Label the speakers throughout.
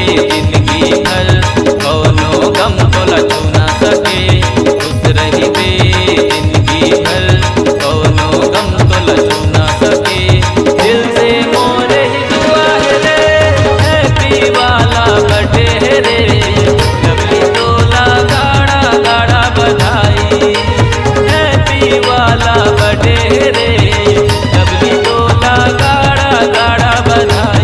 Speaker 1: जिंदगी भर कौनो गम तोला छू ना सके। खुश रही बे जिंदगी भर कौनो गम तोला छू ना सके। दिल से मोरे ही दुआ है रे, हैप्पी वाला बर्थडे रे। लवली तोला गाड़ा गाड़ा बधाई, हैप्पी वाला बर्थडे रे। लवली तोला गाड़ा गाड़ा बधाई।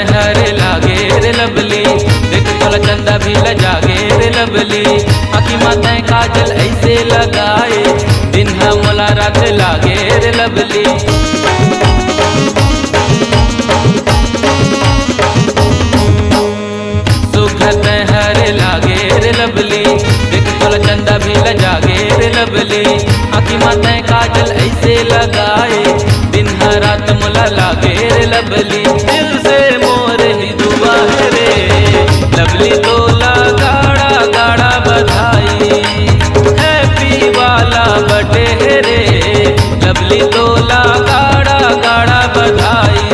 Speaker 1: हरे लागे रे लवली, देख तोला चंदा भी लजागे रे लवली। आखी माताएं काजल ऐसे लगाए, दिन मोला रात लागे रे लवली। सुखत हरे लागे रे लवली, देख तोला चंदा भी लजागे रे लवली। आखी माताएं काजल ऐसे लगाए, दिन रात मोला लागे रे लवली। दिल से मोरे ही दुआ है रे, लवली तोला गाड़ा गाड़ा बधाई, हैप्पी वाला बर्थडे रे। लवली तोला गाड़ा गाड़ा बधाई।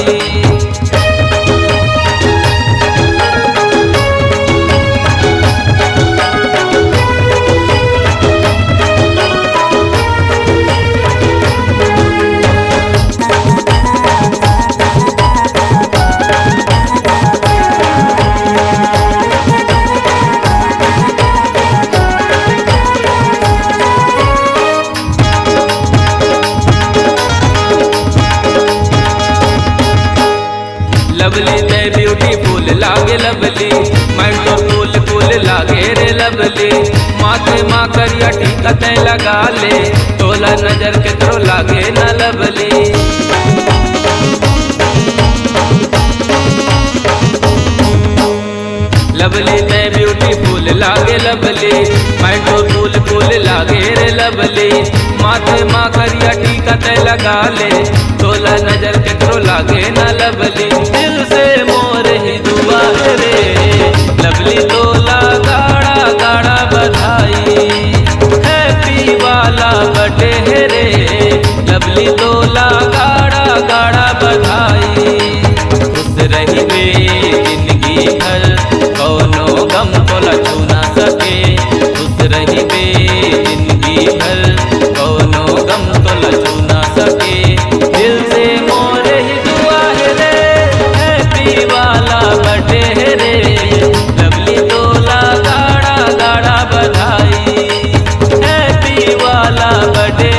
Speaker 1: लवली ते ब्यूटीफुल लागे लवली, माइंड तो कूल कूल लागे रे लवली। माथे माँ करिया टीका ते लगा ले, तोला नजर के थ्रो लागे न लवली। लवली ते ब्यूटीफुल लागे लवली, माइंड तो कूल कूल लागे रे लवली। माथे माँ करिया टीका ते लगा ले, तोला नजर के थ्रो लागे न लवली। दिल से मोरे ही दुआ है रे, लवली तोला गाड़ा गाड़ा बधाई, हैप्पी वाला बर्थडे रे। लवली तोला गाड़ा गाड़ा बधाई। खुश रही बे जिंदगी भर कौनो गम तोला छू ना सके। खुश रही बे जिंदगी भर कौनो गम तोला छू ना सके। दिल से मोरे ही दुआ है रे, हैप्पी वाला बर्थडे रे। लवली तोला गाड़ा गाड़ा बधाई, हैप्पी वाला बर्थडे